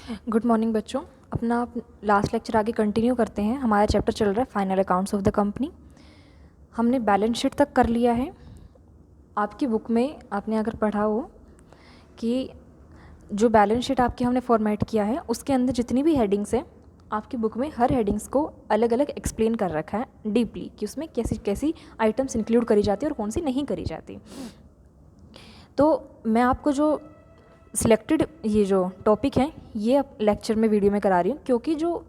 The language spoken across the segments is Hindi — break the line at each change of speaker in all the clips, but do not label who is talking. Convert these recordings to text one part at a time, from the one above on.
गुड मॉर्निंग बच्चों। अपना लास्ट लेक्चर आगे कंटिन्यू करते हैं। हमारा चैप्टर चल रहा है final accounts of the company. हमने बैलेंस शीट तक कर लिया है। आपकी बुक में आपने अगर पढ़ा हो कि जो बैलेंस शीट आपकी हमने फॉर्मेट किया है उसके अंदर जितनी भी हेडिंग्स हैं आपकी बुक में हर हेडिंग्स को अलग अलग एक्सप्लेन कर रखा है डीपली कि उसमें कैसी कैसी आइटम्स इंक्लूड करी जाती है और कौन सी नहीं करी जाती। तो मैं आपको जो सिलेक्टेड ये जो टॉपिक हैं ये अब लेक्चर में वीडियो में करा रही हूँ, क्योंकि जो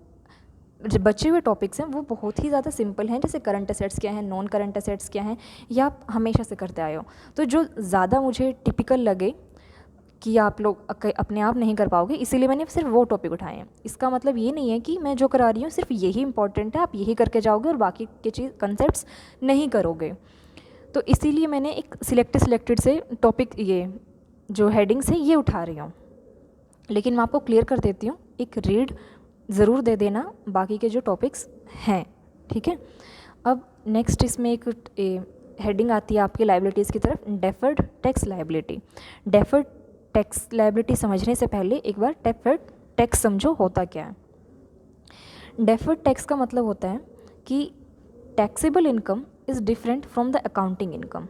बचे हुए टॉपिक्स हैं वो बहुत ही ज़्यादा सिंपल हैं। जैसे करंट असेट्स क्या हैं, नॉन करंट असेट्स क्या हैं, ये आप हमेशा से करते आए हो। तो जो ज़्यादा मुझे टिपिकल लगे कि आप लोग अपने आप नहीं कर पाओगे, इसीलिए मैंने सिर्फ वो टॉपिक उठाए हैं। इसका मतलब ये नहीं है कि मैं जो करा रही हूँ सिर्फ यही इंपॉर्टेंट है, आप यही करके जाओगे और बाकी के चीज़ कंसेप्ट्स नहीं करोगे। तो इसीलिए मैंने एक सिलेक्टेड से टॉपिक ये जो हेडिंग्स है ये उठा रही हूँ। लेकिन मैं आपको क्लियर कर देती हूँ, एक रीड ज़रूर दे देना बाकी के जो टॉपिक्स हैं, ठीक है। अब नेक्स्ट इसमें एक हेडिंग आती है आपकी लायबिलिटीज़ की तरफ, deferred tax liability. Deferred tax liability समझने से पहले एक बार डेफर्ड टैक्स समझो होता क्या है। डेफर्ड टैक्स का मतलब होता है कि taxable income is different from the accounting income.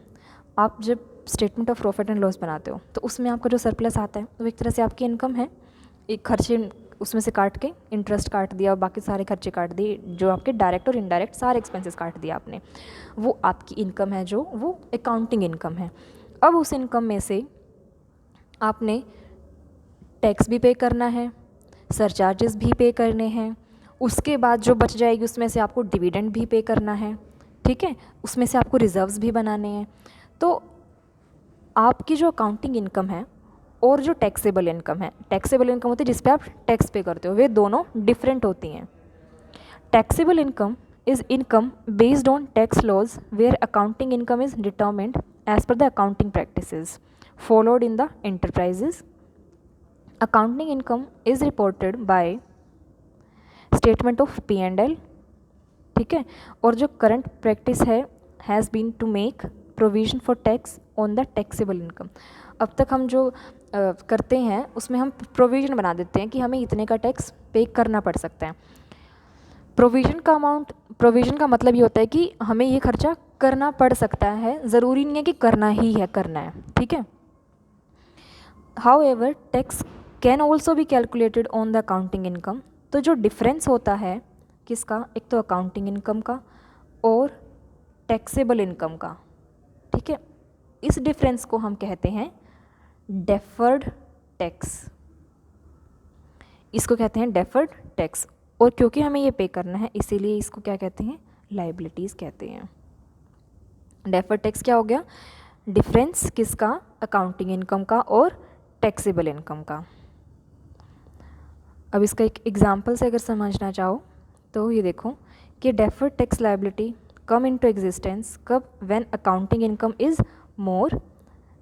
आप जब statement of profit and loss बनाते हो तो उसमें आपका जो सरप्लस आता है वो एक तरह से आपकी इनकम है। एक खर्चे उसमें से काट के इंटरेस्ट काट दिया और बाकी सारे खर्चे काट दिए, जो आपके डायरेक्ट और इनडायरेक्ट सारे एक्सपेंसेस काट दिया आपने, वो आपकी इनकम है, जो वो अकाउंटिंग इनकम है। अब उस इनकम में से आपने टैक्स भी पे करना है, सरचार्जेस भी पे करने हैं, उसके बाद जो बच जाएगी उसमें से आपको डिविडेंड भी पे करना है, ठीक है। उसमें से आपको रिजर्व्स भी बनाने हैं। तो आपकी जो अकाउंटिंग इनकम है और जो टैक्सेबल इनकम है, टैक्सेबल इनकम होती है जिस पे आप टैक्स पे करते हो, वे दोनों डिफरेंट होती हैं। Taxable income is income based on tax laws where accounting income is determined as per the accounting practices followed in the enterprises. Accounting income is reported by statement of P&L, ठीक है। और जो करंट प्रैक्टिस है has been to make provision for tax on the taxable income. अब तक हम जो करते हैं उसमें हम प्रोविज़न बना देते हैं कि हमें इतने का टैक्स पे करना पड़ सकता है। प्रोविज़न का मतलब ये होता है कि हमें ये खर्चा करना पड़ सकता है, ज़रूरी नहीं है कि करना ही है, करना है, ठीक है। However tax can also be calculated on the accounting income. तो जो डिफरेंस होता है किसका, एक तो अकाउंटिंग इनकम का और टैक्सेबल इनकम का, ठीक है, इस डिफरेंस को हम कहते हैं डेफर्ड टैक्स। इसको कहते हैं डेफर्ड टैक्स। और क्योंकि हमें ये पे करना है इसीलिए इसको क्या कहते हैं, लायबिलिटीज़ कहते हैं। डेफर्ड टैक्स क्या हो गया, डिफरेंस किसका, अकाउंटिंग इनकम का और टैक्सेबल इनकम का। अब इसका एक एग्जांपल से अगर समझना चाहो तो ये देखो कि deferred tax liability come into existence कब, when accounting income is more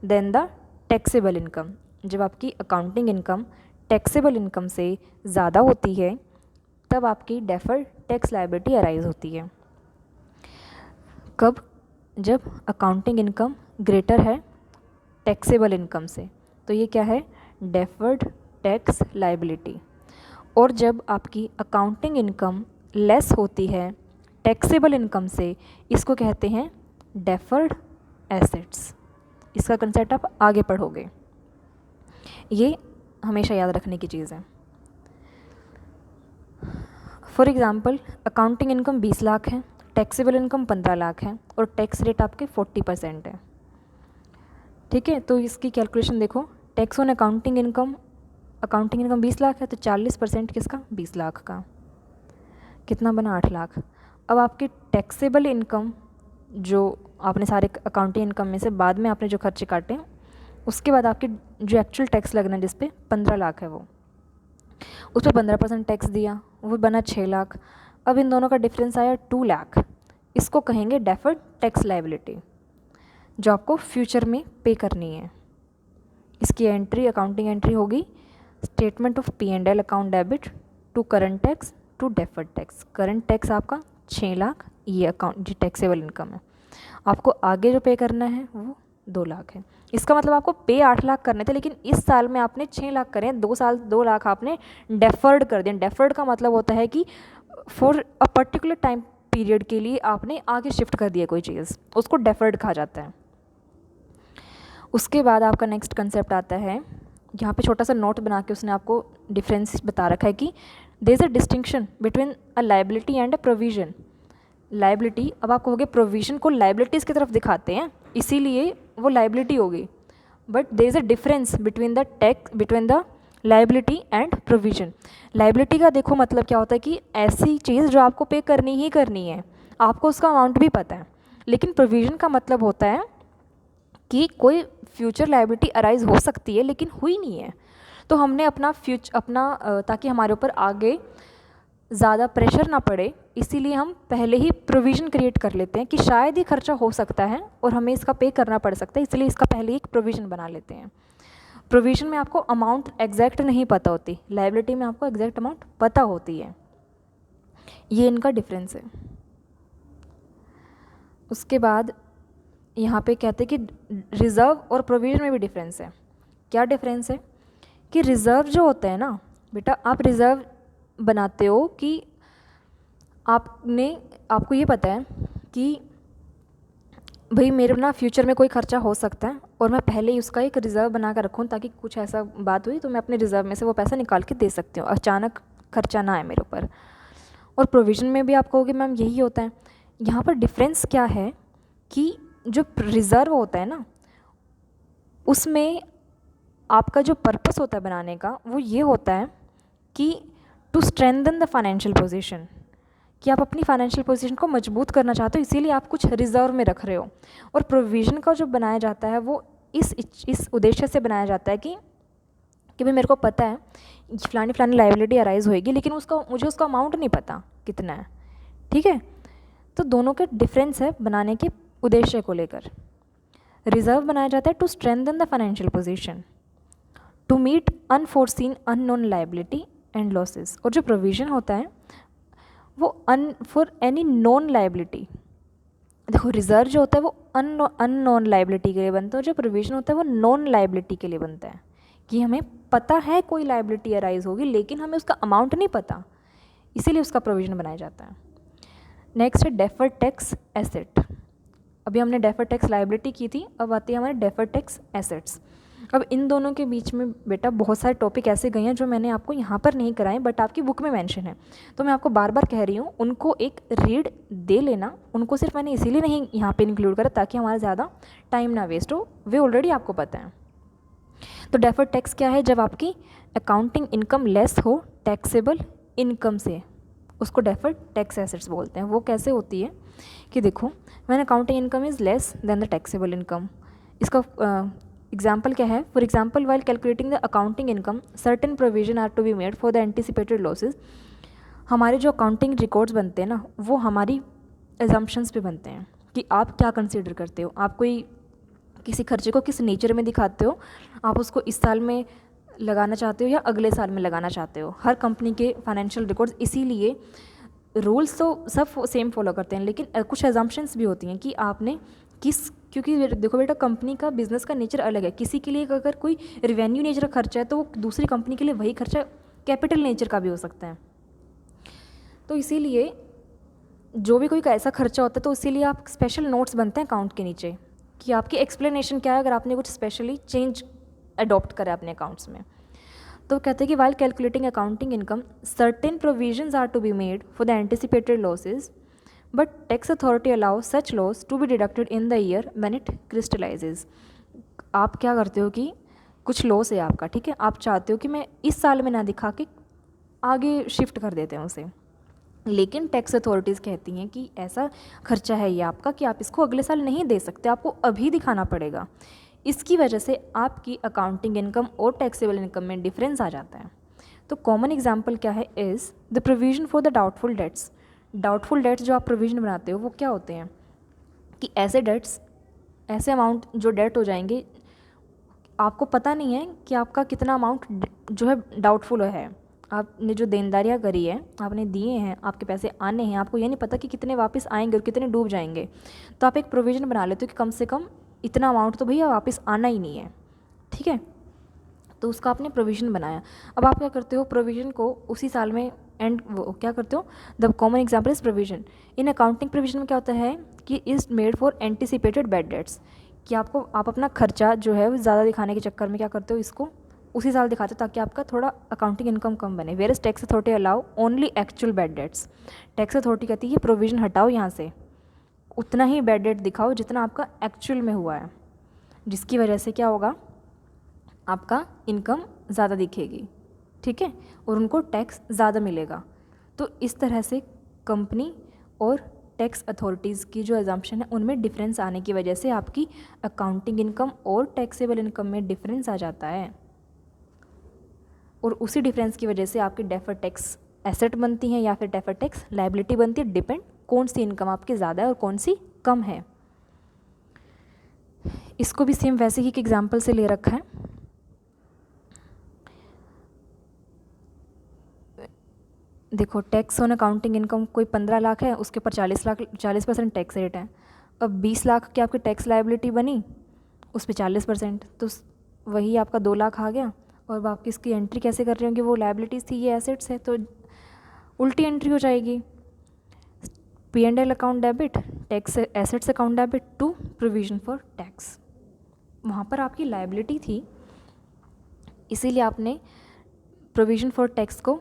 than the taxable income. जब आपकी अकाउंटिंग इनकम टैक्सेबल इनकम से ज़्यादा होती है तब आपकी डेफर्ड टैक्स लायबिलिटी अराइज होती है। कब, जब अकाउंटिंग इनकम ग्रेटर है टैक्सेबल इनकम से, तो ये क्या है, डेफर्ड टैक्स लायबिलिटी। और जब आपकी अकाउंटिंग इनकम लेस होती है टैक्सेबल इनकम से, इसको कहते हैं डेफर्ड एसेट्स। इसका कंसेप्ट आप आगे पढ़ोगे, ये हमेशा याद रखने की चीज़ है। For example accounting income 20 lakh है, टैक्सेबल इनकम 15 लाख है और टैक्स रेट आपके 40% है, ठीक है। तो इसकी कैलकुलेशन देखो, tax on accounting income 20 lakh है तो 40% किसका, 20 लाख का, कितना बना, 8 लाख। अब आपकी टैक्सेबल इनकम जो आपने सारे अकाउंटिंग इनकम में से बाद में आपने जो खर्चे काटे उसके बाद आपकी जो एक्चुअल टैक्स लगना है जिस पे 15 लाख है वो, उस पर 15% टैक्स दिया, वो बना 6 लाख। अब इन दोनों का डिफरेंस आया 2 लाख। इसको कहेंगे डेफर्ड टैक्स लायबिलिटी, जो आपको फ्यूचर में पे करनी है। इसकी एंट्री, अकाउंटिंग एंट्री होगी statement of P&L account debit to current tax to deferred tax. Current tax आपका 6 लाख, ये अकाउंट जो टैक्सेबल इनकम है, आपको आगे जो पे करना है वो 2 लाख है। इसका मतलब आपको पे 8 लाख करने थे, लेकिन इस साल में आपने 6 लाख करे, 2 साल 2 लाख आपने डेफर्ड कर दिया। डेफर्ड का मतलब होता है कि for a particular time period के लिए आपने आगे शिफ्ट कर दिया कोई चीज़, उसको डेफर्ड कहा जाता है। उसके बाद आपका नेक्स्ट कंसेप्ट आता है, यहाँ पे छोटा सा नोट बना के उसने आपको डिफरेंस बता रखा है कि there is a distinction between a liability and a provision. Liability, अब आप कहोगे प्रोविजन को लाइबिलिटीज़ की तरफ दिखाते हैं इसीलिए वो लाइबिलिटी होगी, but there is a difference between the liability and provision. Liability का देखो मतलब क्या होता है कि ऐसी चीज़ जो आपको पे करनी ही करनी है, आपको उसका अमाउंट भी पता है। लेकिन प्रोविजन का मतलब होता है कि कोई फ्यूचर लाइबिलिटी अराइज हो सकती है लेकिन हुई नहीं है, तो हमने अपना ताकि हमारे ऊपर आगे ज़्यादा प्रेशर ना पड़े, इसीलिए हम पहले ही प्रोविज़न क्रिएट कर लेते हैं कि शायद ये खर्चा हो सकता है और हमें इसका पे करना पड़ सकता है, इसलिए इसका पहले ही एक प्रोविज़न बना लेते हैं। प्रोविज़न में आपको अमाउंट एग्जैक्ट नहीं पता होती, लायबिलिटी में आपको एग्जैक्ट अमाउंट पता होती है। ये इनका डिफरेंस है। उसके बाद यहाँ पे कहते हैं कि रिज़र्व और प्रोविज़न में भी डिफरेंस है। क्या डिफरेंस है कि रिज़र्व जो होता है ना बेटा, आप रिज़र्व बनाते हो कि आपको ये पता है कि भाई मेरे ना फ्यूचर में कोई खर्चा हो सकता है और मैं पहले ही उसका एक रिज़र्व बना कर रखूँ ताकि कुछ ऐसा बात हुई तो मैं अपने रिज़र्व में से वो पैसा निकाल के दे सकती हूँ, अचानक खर्चा ना आए मेरे ऊपर। और प्रोविज़न में भी आप कहोगे मैम यही होता है। यहाँ पर डिफरेंस क्या है कि जो रिज़र्व होता है ना, उसमें आपका जो पर्पस होता है बनाने का वो ये होता है कि to strengthen the financial position, कि आप अपनी फाइनेंशियल पोजीशन को मजबूत करना चाहते हो, इसीलिए आप कुछ रिज़र्व में रख रहे हो। और प्रोविज़न का जो बनाया जाता है वो इस उद्देश्य से बनाया जाता है कि भाई मेरे को पता है फलानी लायबिलिटी अराइज होएगी, लेकिन मुझे उसका अमाउंट नहीं पता कितना है, ठीक है। तो दोनों के डिफरेंस है बनाने के उद्देश्य को लेकर। रिज़र्व बनाया जाता है to strengthen the financial position, to meet unforeseen unknown liability and losses. और जो प्रोविज़न होता है वो फॉर एनी नॉन लायबिलिटी। देखो रिज़र्व जो होता है वो अननोन लायबिलिटी के लिए बनता है, और जो प्रोविज़न होता है वो नॉन लायबिलिटी के लिए बनता है कि हमें पता है कोई लायबिलिटी अराइज होगी लेकिन हमें उसका अमाउंट नहीं पता, इसीलिए उसका प्रोविज़न बनाया जाता है। नेक्स्ट है डेफर्ड टैक्स एसेट। अभी हमने डेफर्ड टैक्स लायबिलिटी की थी, अब आती है हमारे डेफर्ड टैक्स एसेट्स। अब इन दोनों के बीच में बेटा बहुत सारे टॉपिक ऐसे गए हैं जो मैंने आपको यहाँ पर नहीं कराए बट आपकी बुक में मेंशन है, तो मैं आपको बार बार कह रही हूँ उनको एक रीड दे लेना। उनको सिर्फ मैंने इसीलिए नहीं यहाँ पे इंक्लूड करा ताकि हमारा ज़्यादा टाइम ना वेस्ट हो, वे ऑलरेडी आपको पता है। तो डेफर्ड टैक्स क्या है, जब आपकी अकाउंटिंग इनकम लेस हो टैक्सेबल इनकम से, उसको डेफर्ड टैक्स एसेट्स बोलते हैं। वो कैसे होती है कि देखो when accounting income is less than the taxable income. इसका एग्जाम्पल क्या है, for example while calculating the accounting income certain provision are to be made for the anticipated losses. हमारे जो अकाउंटिंग रिकॉर्ड्स बनते हैं ना वो हमारी एजम्पशंस पे बनते हैं कि आप क्या कंसिडर करते हो, आप कोई किसी खर्चे को किस नेचर में दिखाते हो, आप उसको इस साल में लगाना चाहते हो या अगले साल में लगाना चाहते हो। हर कंपनी के फाइनेंशियल रिकॉर्ड्स, इसीलिए रूल्स तो सब सेम फॉलो करते हैं लेकिन कुछ एजम्पशंस भी होती हैं कि आपने क्योंकि देखो बेटा कंपनी का बिजनेस का नेचर अलग है। किसी के लिए अगर कोई रिवेन्यू नेचर का खर्चा है तो वो दूसरी कंपनी के लिए वही खर्चा कैपिटल नेचर का भी हो सकता है। तो इसीलिए जो भी कोई ऐसा खर्चा होता है तो इसीलिए आप स्पेशल नोट्स बनते हैं अकाउंट के नीचे कि आपकी एक्सप्लेनेशन क्या है अगर आपने कुछ स्पेशली चेंज अडॉप्ट करा अपने अकाउंट्स में। तो कहते हैं कि while calculating accounting income certain provisions are to be made for the anticipated losses but tax authority allow such loss to be deducted in the year when it crystallises. आप क्या करते हो कि कुछ लॉस है आपका, ठीक है, आप चाहते हो कि मैं इस साल में ना दिखा के आगे शिफ्ट कर देते हैं उसे, लेकिन टैक्स अथॉरिटीज़ कहती हैं कि ऐसा खर्चा है ये आपका कि आप इसको अगले साल नहीं दे सकते, आपको अभी दिखाना पड़ेगा। इसकी वजह से आपकी अकाउंटिंग इनकम और टैक्सेबल इनकम में डिफरेंस आ जाता है। तो कॉमन एग्जांपल क्या है is the provision for the doubtful debts. Doubtful debts जो आप प्रोविजन बनाते हो वो क्या होते हैं कि ऐसे डेट्स, ऐसे अमाउंट जो डेट हो जाएंगे, आपको पता नहीं है कि आपका कितना अमाउंट जो है डाउटफुल है। आपने जो देनदारियाँ करी है, आपने दिए हैं, आपके पैसे आने हैं, आपको ये नहीं पता कि कितने वापस आएंगे और कितने डूब जाएंगे। तो आप एक प्रोविज़न बना लेते हो कि कम से कम इतना अमाउंट तो भैया वापस आना ही नहीं है, ठीक है। तो उसका आपने प्रोविज़न बनाया। अब आप क्या करते हो, प्रोविज़न को उसी साल में एंड वो क्या करते हो, the common example is provision. In accounting provision में क्या होता है कि is made for anticipated bad debts, कि आप अपना खर्चा जो है वो ज़्यादा दिखाने के चक्कर में क्या करते हो, इसको उसी साल दिखाते हो ताकि आपका थोड़ा अकाउंटिंग इनकम कम बने। Where is tax authority allow only actual bad debts. Tax authority कहती है प्रोविज़न हटाओ यहाँ से, उतना ही बैड डेट दिखाओ जितना आपका एक्चुअल में हुआ है, जिसकी वजह से क्या होगा, आपका इनकम ज़्यादा दिखेगी, ठीक है, और उनको टैक्स ज़्यादा मिलेगा। तो इस तरह से कंपनी और टैक्स अथॉरिटीज़ की जो अजम्पशन है उनमें डिफरेंस आने की वजह से आपकी अकाउंटिंग इनकम और टैक्सेबल इनकम में डिफरेंस आ जाता है, और उसी डिफरेंस की वजह से आपकी डेफर्ड टैक्स एसेट बनती हैं या फिर डेफर्ड टैक्स लायबिलिटी बनती है, डिपेंड कौन सी इनकम आपकी ज़्यादा है और कौन सी कम है। इसको भी सेम वैसे ही एक एग्जाम्पल से ले रखा है। देखो, टैक्स ऑन अकाउंटिंग इनकम कोई 15 लाख है, उसके ऊपर 40% टैक्स रेट है। अब 20 लाख की आपकी टैक्स लायबिलिटी बनी, उस पर 40%, तो वही आपका 2 लाख आ गया। और बाकी इसकी एंट्री कैसे कर रहे होंगे, वो लायबिलिटीज़ थी, ये एसेट्स है, तो उल्टी एंट्री हो जाएगी। P&L account debit, tax assets account debit to provision for tax. वहाँ पर आपकी लायबिलिटी थी, इसीलिए आपने प्रोविजन फॉर टैक्स को,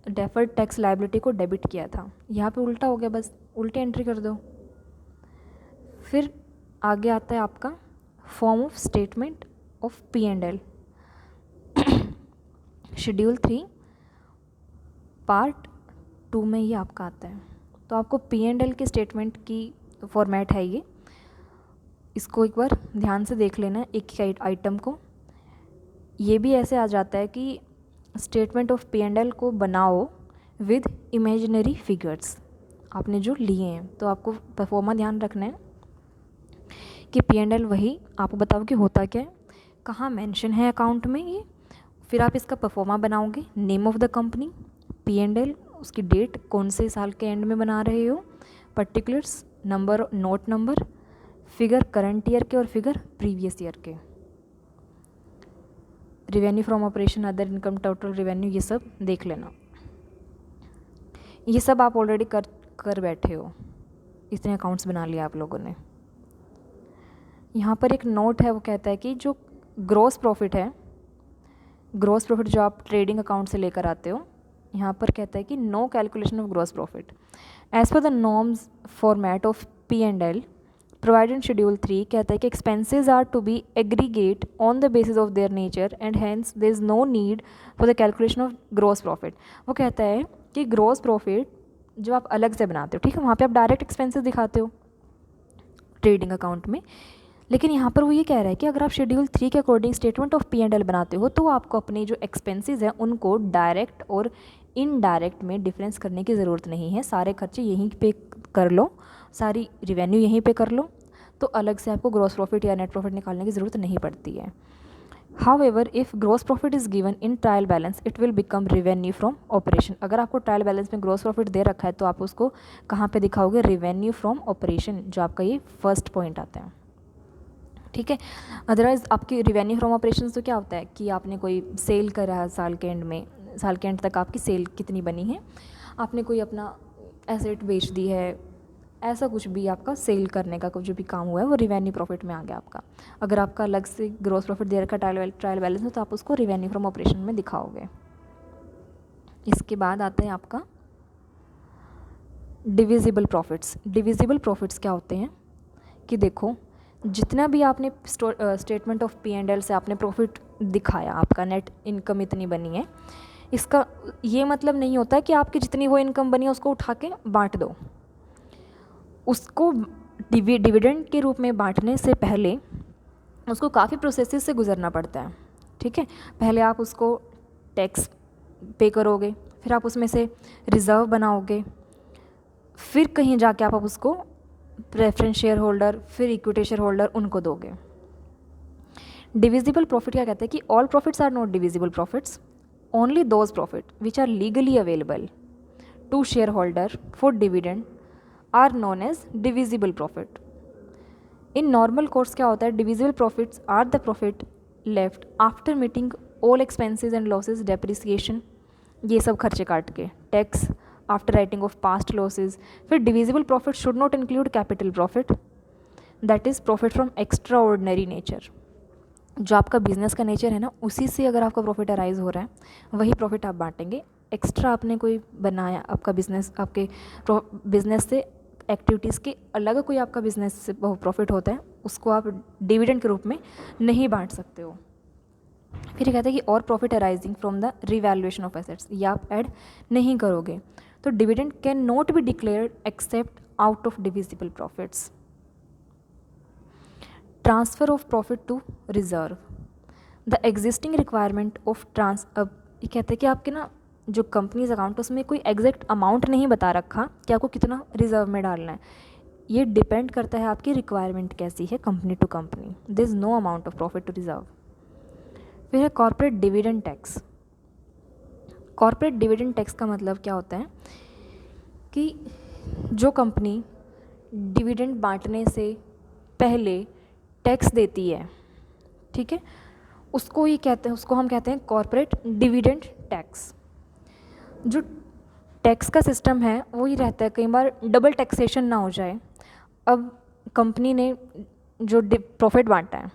डेफर्ड टैक्स लायबिलिटी को डेबिट किया था। यहाँ पे उल्टा हो गया, बस उल्टी एंट्री कर दो। फिर आगे आता है आपका form of statement of P&L, schedule 3 part 2 में ही आपका आता है। तो आपको P&L के स्टेटमेंट की फॉर्मेट है ये, इसको एक बार ध्यान से देख लेना एक एक आइटम को। ये भी ऐसे आ जाता है कि स्टेटमेंट ऑफ P&L को बनाओ विद इमेजिनरी फिगर्स, आपने जो लिए हैं। तो आपको परफॉर्मा ध्यान रखना है कि P&L वही आपको बताओ कि होता क्या है, कहाँ मेंशन है अकाउंट में ये। फिर आप इसका परफॉर्मा बनाओगे, name of the company, P&L, उसकी डेट, कौन से साल के एंड में बना रहे हो, particulars, number, note number, figure current year के और फिगर प्रीवियस ईयर के, revenue from operation, other income, total revenue, ये सब देख लेना। ये सब आप ऑलरेडी कर बैठे हो, इतने अकाउंट्स बना लिया आप लोगों ने। यहाँ पर एक नोट है, वो कहता है कि जो ग्रॉस प्रॉफिट है, ग्रॉस प्रॉफिट जो आप ट्रेडिंग अकाउंट से लेकर आते हो, यहाँ पर कहता है कि no calculation of gross profit as per the norms format of P&L provided in schedule 3। कहता है कि expenses are to be aggregate on the basis of their nature and hence there is no need for the calculation of gross profit. वो कहता है कि ग्रॉस प्रॉफिट जो आप अलग से बनाते हो, ठीक है, वहाँ पे आप डायरेक्ट एक्सपेंसेस दिखाते हो ट्रेडिंग अकाउंट में, लेकिन यहाँ पर वो ये कह रहा है कि अगर आप शेड्यूल 3 के अकॉर्डिंग स्टेटमेंट ऑफ P&L बनाते हो तो आपको अपने जो एक्सपेंसेस हैं उनको डायरेक्ट और इनडायरेक्ट में डिफरेंस करने की ज़रूरत नहीं है। सारे खर्चे यहीं पे कर लो, सारी रिवेन्यू यहीं पे कर लो, तो अलग से आपको ग्रॉस प्रॉफिट या नेट प्रॉफिट निकालने की ज़रूरत नहीं पड़ती है। However if gross profit is given in trial balance it will become revenue from operation. अगर आपको ट्रायल बैलेंस में ग्रॉस प्रॉफिट दे रखा है तो आप उसको कहाँ पे दिखाओगे, रिवेन्यू फ्रॉम ऑपरेशन, जो आपका ये फर्स्ट पॉइंट आता है, ठीक है। अदरवाइज़ आपकी रिवेन्यू फ्रॉम ऑपरेशंस तो क्या होता है कि आपने कोई सेल करा है साल के एंड में, साल के एंड तक आपकी सेल कितनी बनी है, आपने कोई अपना एसेट बेच दी है, ऐसा कुछ भी आपका सेल करने का कुछ जो भी काम हुआ है वो रिवेन्यू प्रॉफिट में आ गया आपका। अगर आपका अलग से ग्रॉस प्रॉफिट दे रखा ट्रायल बैलेंस में तो आप उसको रिवेन्यू फ्रॉम ऑपरेशन में दिखाओगे। इसके बाद आता है आपका डिविजिबल प्रॉफिट्स। डिविजिबल प्रॉफिट्स क्या होते हैं कि देखो, जितना भी आपने स्टेटमेंट ऑफ P&L से आपने प्रॉफिट दिखाया, आपका नेट इनकम इतनी बनी है, इसका ये मतलब नहीं होता कि आपकी जितनी वो इनकम बनी है उसको उठा के बांट दो। उसको डिविडेंड के रूप में बांटने से पहले उसको काफ़ी प्रोसेसेस से गुजरना पड़ता है, ठीक है। पहले आप उसको टैक्स पे करोगे, फिर आप उसमें से रिज़र्व बनाओगे, फिर कहीं जाके आप उसको प्रेफरेंस शेयर होल्डर, फिर इक्विटी शेयर होल्डर, उनको दोगे। डिविजिबल प्रॉफिट क्या कहते हैं कि all profits are not divisible profits, only those profit which are legally available to shareholder for dividend are known as divisible profit. In normal course क्या होता है, divisible profits are the profit left after meeting all expenses and losses, depreciation, ये सब खर्चे काट के, tax after writing of past losses. फिर divisible profit should not include capital profit, that is profit from extra ordinary nature. जो आपका बिजनेस का नेचर है ना, उसी से अगर आपका प्रॉफिट अराइज हो रहा है वही प्रॉफिट आप बांटेंगे। एक्स्ट्रा आपने कोई बनाया, आपका बिजनेस, आपके बिजनेस से एक्टिविटीज़ के अलग कोई आपका बिजनेस से प्रॉफिट होता है, उसको आप डिविडेंड के रूप में नहीं बांट सकते हो। फिर कहते हैं कि और profit arising from the revaluation of assets, ये आप ऐड नहीं करोगे। तो dividend cannot be declared except out of divisible profits. Transfer of profit to reserve, the existing requirement of अब ये कहते हैं कि आपके ना जो कंपनीज अकाउंट, उसमें कोई एग्जैक्ट अमाउंट नहीं बता रखा कि आपको कितना रिजर्व में डालना है। ये डिपेंड करता है आपकी रिक्वायरमेंट कैसी है company to company. This no amount of profit to reserve. फिर है corporate dividend tax. Corporate dividend tax का मतलब क्या होता है कि जो कंपनी डिविडेंड बांटने से पहले टैक्स देती है, ठीक है, उसको ही कहते हैं, उसको हम कहते हैं कॉर्पोरेट डिविडेंड टैक्स। जो टैक्स का सिस्टम है वो ही रहता है, कई बार डबल टैक्सेशन ना हो जाए। अब कंपनी ने जो प्रॉफिट बांटा है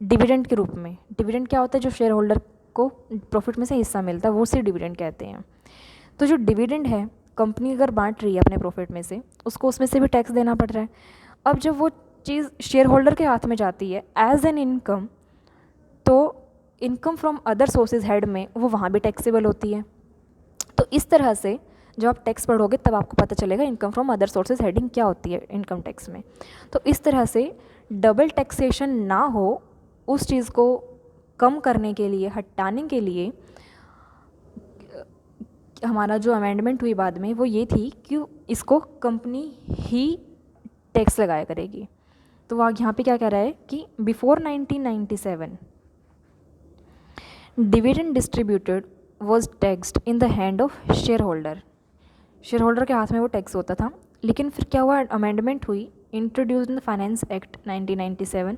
डिविडेंड के रूप में, डिविडेंड क्या होता है, जो शेयर होल्डर को प्रॉफिट में से हिस्सा मिलता है वो उसे डिविडेंड कहते हैं। तो जो डिविडेंड है कंपनी अगर बांट रही है अपने प्रॉफिट में से, उसको उसमें से भी टैक्स देना पड़ रहा है। अब जब वो चीज़ शेयर होल्डर के हाथ में जाती है एज एन इनकम, तो income from other sources head में वो वहाँ भी टैक्सेबल होती है। तो इस तरह से जब आप टैक्स पढ़ोगे तब आपको पता चलेगा income from other sources heading क्या होती है इनकम टैक्स में। तो इस तरह से डबल टैक्सेशन ना हो, उस चीज़ को कम करने के लिए, हटाने के लिए हमारा जो अमेंडमेंट हुई बाद में वो ये थी कि इसको कंपनी ही टैक्स लगाया करेगी। तो वह यहाँ पे क्या कह रहा है कि before 1997 dividend distributed was taxed in the hand of share holder. Share holder के हाथ में वो टैक्स होता था। लेकिन फिर क्या हुआ, अमेंडमेंट हुई, introduced in the finance act 1997,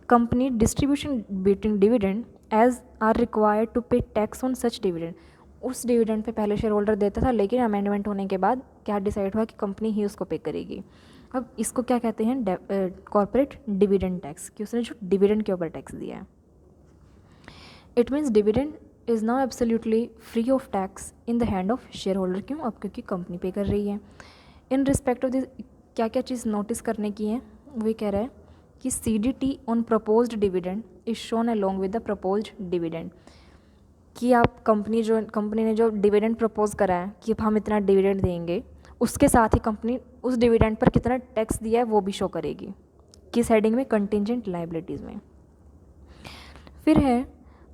company distribution between dividend as are required to pay tax on such dividend. उस डिविडेंड पे पहले शेयर होल्डर देता था, लेकिन अमेंडमेंट होने के बाद क्या डिसाइड हुआ कि कंपनी ही उसको पे करेगी। अब इसको क्या कहते हैं, कॉर्पोरेट डिविडेंड टैक्स, कि उसने जो डिविडेंड के ऊपर टैक्स दिया है। It means dividend is now absolutely free of tax in the hand of share holder. क्यों? अब क्योंकि कंपनी पे कर रही है। इन रिस्पेक्ट ऑफ दिस क्या क्या चीज़ नोटिस करने की है, वो कह रहा है कि CDT on proposed dividend is shown along with the proposed dividend, कि आप कंपनी ने जो डिविडेंड प्रपोज करा है कि हम इतना डिविडेंड देंगे, उसके साथ ही कंपनी उस डिविडेंड पर कितना टैक्स दिया है वो भी शो करेगी। किस हेडिंग में? कंटिंजेंट लायबिलिटीज़ में। फिर है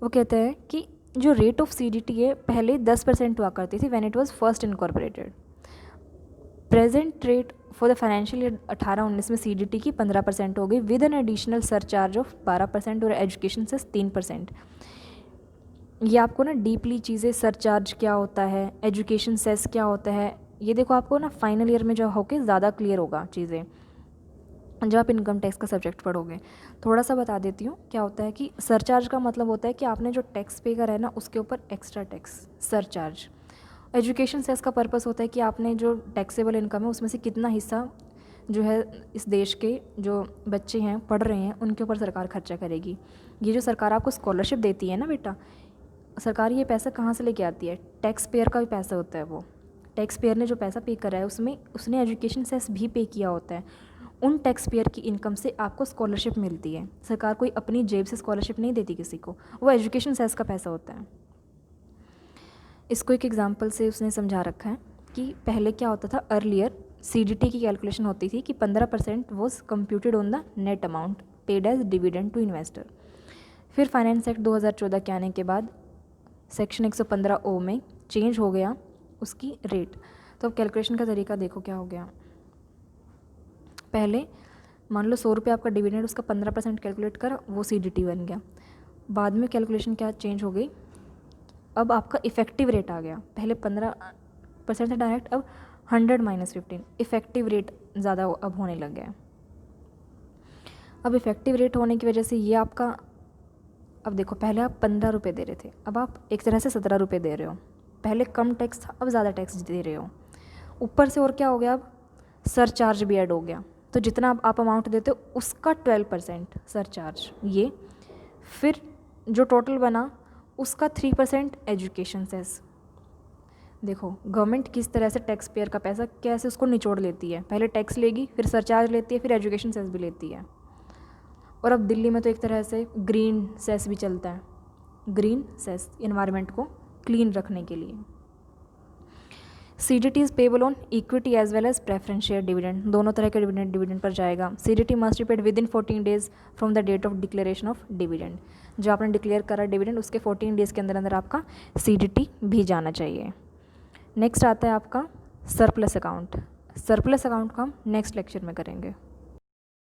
वो कहता है कि जो रेट ऑफ CDT है पहले 10% हुआ करती थी when it was first incorporated. Present rate for the financial year 18-19 में CDT की 15% हो गई with an additional surcharge of 12% और एजुकेशन से 3%। ये आपको ना डीपली चीज़ें, सरचार्ज क्या होता है, एजुकेशन सेस क्या होता है, ये देखो आपको ना फाइनल ईयर में जो होके ज़्यादा क्लियर होगा चीज़ें जब आप इनकम टैक्स का सब्जेक्ट पढ़ोगे। थोड़ा सा बता देती हूँ क्या होता है कि सरचार्ज का मतलब होता है कि आपने जो टैक्स पे करा है ना उसके ऊपर extra tax, surcharge. Education cess का पर्पस होता है कि आपने जो टैक्सेबल इनकम है उसमें से कितना हिस्सा जो है इस देश के जो बच्चे हैं पढ़ रहे हैं उनके ऊपर सरकार खर्चा करेगी। ये जो सरकार आपको स्कॉलरशिप देती है ना बेटा, सरकार ये पैसा कहाँ से लेके आती है? टैक्स पेयर का भी पैसा होता है। वो टैक्स पेयर ने जो पैसा पे करा है उसमें उसने एजुकेशन सेस भी पे किया होता है। उन टैक्स पेयर की इनकम से आपको स्कॉलरशिप मिलती है। सरकार कोई अपनी जेब से स्कॉलरशिप नहीं देती किसी को, वो एजुकेशन सेस का पैसा होता है। इसको एक एग्जांपल से उसने समझा रखा है कि पहले क्या होता था, अर्लियर CDT की कैलकुलेशन होती थी कि 15% was computed on the net amount paid as dividend to investor. फिर फाइनेंस एक्ट 2014 के आने के बाद सेक्शन 115O में चेंज हो गया उसकी रेट। तो अब कैलकुलेशन का तरीका देखो क्या हो गया। पहले मान लो 100 रुपये आपका डिविडेंड, उसका 15% कैलकुलेट कर वो CDT बन गया। बाद में कैलकुलेशन क्या चेंज हो गई, अब आपका इफ़ेक्टिव रेट आ गया। पहले 15% था डायरेक्ट, अब 100 - 15 इफ़ेक्टिव रेट ज़्यादा अब होने लग गया है। अब इफ़ेक्टिव रेट होने की वजह से ये आपका, अब देखो पहले आप 15 रुपये दे रहे थे, अब आप एक तरह से 17 रुपये दे रहे हो। पहले कम टैक्स था, अब ज़्यादा टैक्स दे रहे हो। ऊपर से और क्या हो गया, अब सरचार्ज भी ऐड हो गया। तो जितना आप अमाउंट देते हो उसका 12% सरचार्ज ये, फिर जो टोटल बना उसका 3% एजुकेशन सेस। देखो गवर्नमेंट किस तरह से टैक्स पेयर का पैसा कैसे उसको निचोड़ लेती है, पहले टैक्स लेगी, फिर सरचार्ज लेती है, फिर एजुकेशन सेस भी लेती है। और अब दिल्ली में तो एक तरह से ग्रीन सेस भी चलता है, ग्रीन सेस इन्वायरमेंट को क्लीन रखने के लिए। CGT is payable on equity as well as preference share dividend, दोनों तरह के डिविडेंड पर जाएगा। CGT must be paid within 14 days from the date of declaration of dividend, जो आपने डिक्लेयर करा डिविडेंड उसके 14 डेज़ के अंदर अंदर आपका CGT भी जाना चाहिए। नेक्स्ट आता है आपका सरप्लस अकाउंट। सरप्लस अकाउंट को हम नेक्स्ट लेक्चर में करेंगे।